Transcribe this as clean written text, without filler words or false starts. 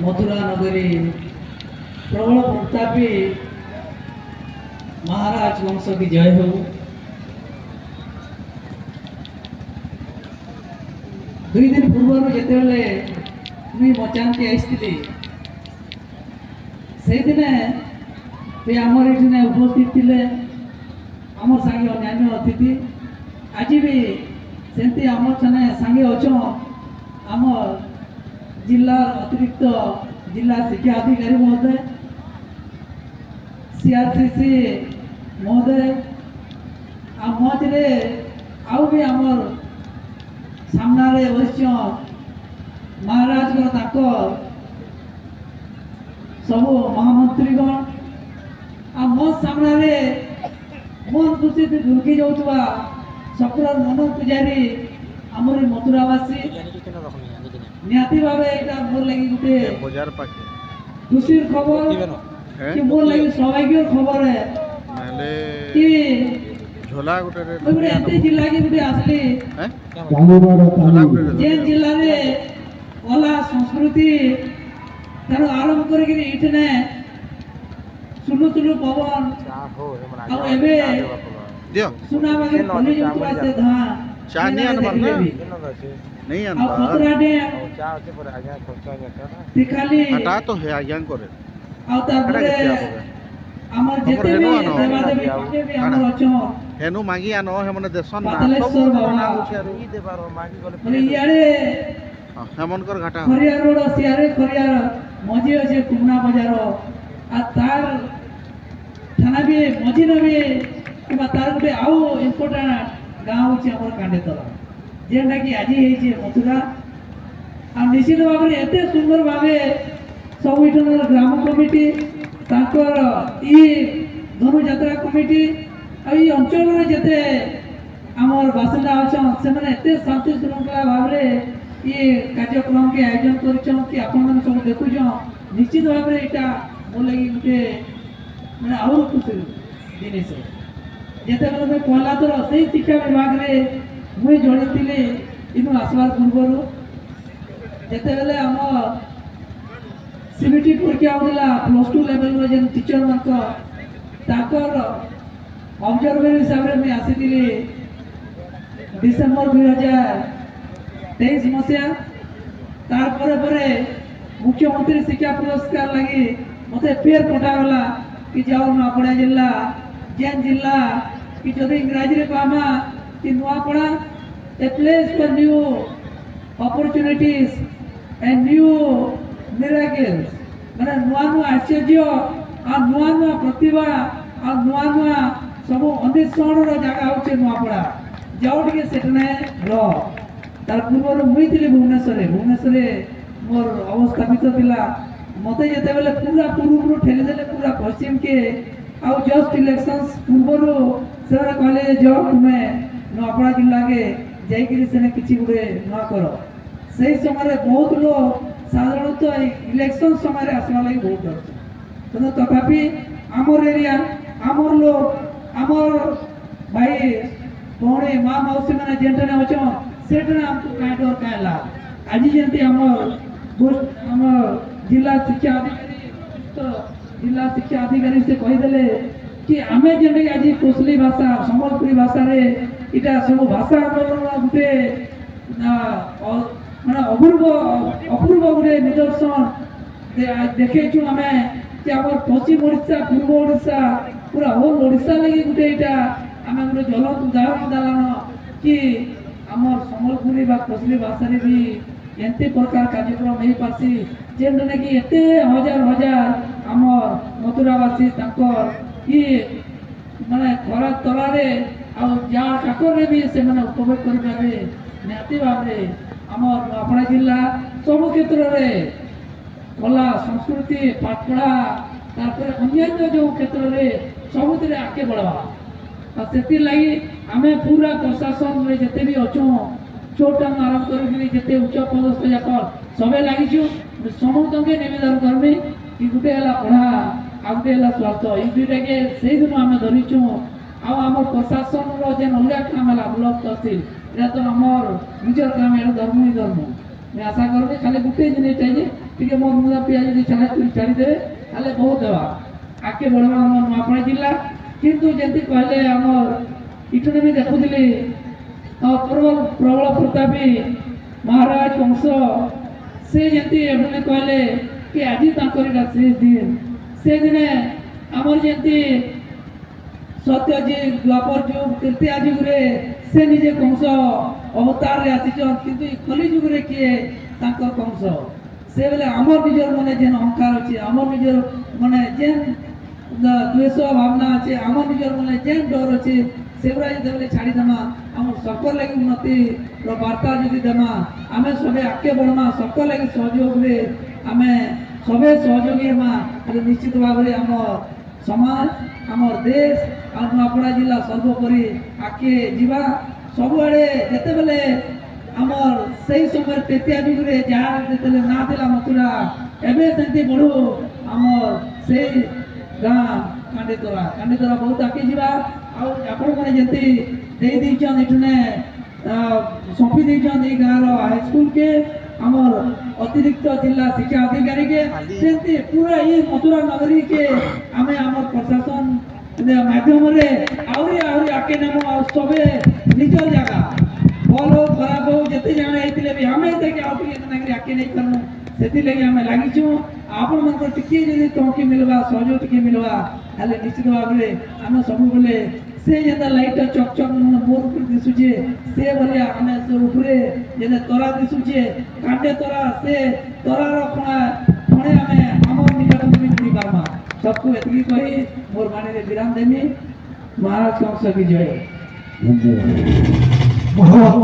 मथुरा नगरी प्रबल प्रतापी महाराज वंश की जय हो। दुई दिन पूर्व जिते मुझे मचानती आई से दिन भी आमर ये उपस्थित थे आम सांगे अन्य अतिथि आज भी सेमती आम सांगे अच्छ आम जिला अतिरिक्त जिला शिक्षा अधिकारी महोदय सीआरसीसी महोदय आ मझे आउ भी आमर सामने बस महाराज सब महामंत्रीगण आ मो सामने मन खुशी दुर्गी जाऊा सकुर मन पूजारी आमरी मथुरावासी निहाती भावे एटा मोर लगी गुटे बाजार पाखे खुशी खबर कि मोर लगी सौभाग्य खबर है माले कि झोला गुटे रे गुटे एते जिल्ला की गुटे आसली हैं झोला गुटे जे जिल्ला रे कला संस्कृति तार आरंभ करके इठने सुलु सुलु पवन आ एबे दियो सुना बागे बनी जोतवा से धा चा नहीं अनबन नहीं आ खतरा दे चा होते पर आज्ञा खर्चा जाता ना तिखाली हटा तो है आज्ञा करे आ तारपरे हमर जेते भी देवा देवी के भी हमर अछो हेनु मागी आनो हे मने देसन ना पातलेश्वर बाबा ई देबारो मागी गले माने इयारे हेमन कर घाटा खरिया रोड सियारे खरिया मजी আছে कुमना बाजार आ तार थाना भी मजी न भी किबा तार गुटे आउ इम्पोर्टेंट गाँव होची हमर कांडेतला जेंडा कि आज हे मथुरा आ निश्चित भाव में एते सुंदर भावे सब इठनर ग्राम कमिटी ताकर ई धनु यात्रा कमिटी आ ई अंचल रे जते हमर बासिंदा अछन से माने एते शांति श्रृंखला भाव रे ये कार्यक्रम के आयोजन करछन कि आपन मन सब देखु जो निश्चित भाव रे एटा मोर लगी गुटे माने और खुशी जिनिस जेते बेले मैं पहला थर सही शिक्षा विभाग रे मुई जड़ीली इनु आसबार पूर्व जिते बेले आम सीबीटी परीक्षा होता +2 लेवल जेन टीचर मान ऑब्जर्वर हिसाब से मुझे आसी डिसेम्बर 2023 मसीहा तार मुख्यमंत्री शिक्षा पुरस्कार लगी मत फेर पठागला कि जाओ नुआपड़ा जिला जेन जिला कि जदि इंग्राजी रे कहमा कि Nuapada a place for new opportunities and new miracles माने नुआ नुआ आश्चर्य आ नुआ नुआ प्रतिभा आ नुआ नुआ सब अन्वेषण रो जगह होचे नुआपड़ा जाओ टिके सेटने रो तार पूर्व मुई थिले भुवनेश्वर मोर अवस्थापित थिला मते जेते बेले पूरा पूर्व ठेली देले पूरा पश्चिम के आ जस्ट इलेक्शंस पूर्व से कहले जो तुम्हें नुआपड़ा जिला के जाइकरी सेने किछि गुडे न करो सही समय बहुत लोग साधारणतः इलेक्शन समय आसवा लगी बहुत डर तो तथापि आमर एरिया आमर लोग आमर भाई भौणी माँ मौसी मैंने जेने अच्छे से आमको कहीं डर कहीं लाभ आज जमी आम जिला शिक्षा अधिकारी तो जिला शिक्षा अधिकारी से कहीदे कि आम जेने आज कोसली भाषा सम्बलपुरी भाषा रे इटा सब भाषा आंदोलन गुटे माने अपूर्व गुटे निदर्शन देखेछु आमे कि हमर पश्चिम ओडिशा पूर्व ओडिशा पूरा होल ओडिशा लगी गुटे इटा आमे गुटे ज्वलंत उदाहरण दालान कि हमर सम्बलपुरी बा कोसली भाषा रे भी एंते प्रकार कार्यक्रम हे पासी जेने कि एते हजार हजार हमर मथुरावासी तांकर ई माने खरा तरारे आ जहाँ काकर भी से मैंने उपभोग करें निहाती भाव आमर अपना जिला सब क्षेत्र में कला संस्कृति पाठपढ़ा तार अन्य जो क्षेत्र में सब आगे बढ़वा से लगी आम पूरा प्रशासन में जिते भी अच्छु छोट आरम्भ करते उच्च पदस्थ जाक सबे लगी समस्त के निवेदन करमी कि गोटे पढ़ा आ गोटे स्वास्थ्य ये दुईटा के से दिन आम धरीचु आम प्रशासन जेन अलग काम है ब्लॉक तहसील ये तो आम निजर काम धर्म ही धर्म मैं आशा करूँ खाली गोटे जिनिस ଟିକେ ମୋ ମୁଦା ପିଆ ଯଦି ଛାଡ଼ିଦେବେ ତାହେଲେ ବହୁତ ହେବା ଆଗକେ ବଢ଼ବା ଆମର ନୂଆପଡ଼ା ଜିଲ୍ଲା। କିନ୍ତୁ ଯେମିତି କହିଲେ ଆମର ଏଠୁ ବି ଦେଖୁଥିଲି ପ୍ରବଳ ପ୍ରତାପୀ ମହାରାଜ କଂସ ସେ ଯେମିତି ଏମାନେ କହିଲେ କି ଆଜି ତାଙ୍କର ଏଇଟା ସେ ଦିନ ସେ ଦିନେ ଆମର ଯେମିତି ସତ୍ୟଜିତ ଦ୍ୱାପର ଯୁଗ ତୃତୀୟା ଯୁଗରେ ସେ ନିଜେ କଂସ ଅବତାରରେ ଆସିଛନ୍ କିନ୍ତୁ ଏ କଲି ଯୁଗରେ କିଏ ତାଙ୍କର କଂସ ସେ ବେଲେ ଆମର ନିଜର ମାନେ ଯେନ୍ ଅହଙ୍କାର ଅଛି ଆମର ନିଜର ମାନେ ଯେନ୍ ଦ୍ୱେଷ ଭାବନା ଅଛି ଆମର ନିଜର ମାନେ ଯେନ୍ ଡର ଅଛି ସେଗୁଡ଼ା ଯେତେବେଳେ ଛାଡ଼ିଦେମା ଆମର ସକର ଲାଗି ଉନ୍ନତିର ବାର୍ତ୍ତା ଯଦି ଦେମା ଆମେ ସବେ ଆଗକେ ବଢ଼ମା ସକର ଲାଗି ସହଯୋଗରେ ଆମେ ସବେ ସହଯୋଗୀ ହେମା ତାହେଲେ ନିଶ୍ଚିତ ଭାବରେ ଆମର ସମାଜ ଆମର ଦେଶ ଆଉ ନୂଆପଡ଼ା ଜିଲ୍ଲା ସର୍ବୋପରି ଆଗକେ ଯିବା ସବୁଆଡ଼େ ଯେତେବେଳେ ଆମର ସେଇ ସମୟରେ ତୃତୀୟା ଯୁଗରେ ଯାହା ଯେତେବେଳେ ନାଁ ଥିଲା ମଥୁରା ଏବେ ସେମିତି ବଢ଼ୁ ଆମର ସେଇ ଗାଁ କାଣ୍ଡିତରା ବହୁତ ଆଗକେ ଯିବା ଆଉ ଆପଣମାନେ ଯେମିତି ଦେଇଛନ୍ ଏଠୁନେ ସौंपी ଦେଇଛନ୍ ଏଇ ଗାଁର ହାଇସ୍କୁଲକେ ଆମର ଅତିରିକ୍ତ ଜିଲ୍ଲା ଶିକ୍ଷା ଅଧିକାରୀକେ ସେମିତି ପୁରା ଏଇ ମଥୁରା ନଗରୀକେ ଆମେ ଆମର ପ୍ରଶାସନ ମାଧ୍ୟମରେ ଆହୁରି ଆଗକେ ନେମୁ ଆଉ ସବେ ନିଜର ଜାଗା ଭଲ ହଉ ଖରାପ ହଉ ଯେତେ ଜାଣା ହେଇଥିଲେ ବି ଆମେ ତାକେ ଆଉ ଟିକେ ଆଗକେ ନେଇପାରୁନୁ ସେଥିଲାଗି ଆମେ ଲାଗିଛୁ ଆପଣମାନଙ୍କର ଟିକେ ଯଦି ତହକି ମିଳିବା ସହଯୋଗ ଟିକେ ମିଳିବା ତାହେଲେ ନିଶ୍ଚିତ ଭାବରେ ଆମେ ସବୁବେଳେ ସେ ଯେନ୍ତା ଲାଇଟ୍ଟା ଚକ୍ ଚକ୍ ମୋର୍ ଉପରେ ଦିଶୁଛେ ସେ ଭଳିଆ ଆମେ ସେ ଉପରେ ଯେନ୍ତା ତରା ଦିଶୁଛେ କାଣ୍ଡେ ତରା ସେ ତରାର ଖଣେ ଆମେ ଆମର ନିଜକୁ ବି କିଣି ପାରମା सबको एतकी कही मोर माने विराम देमी महाराज कंस की जय।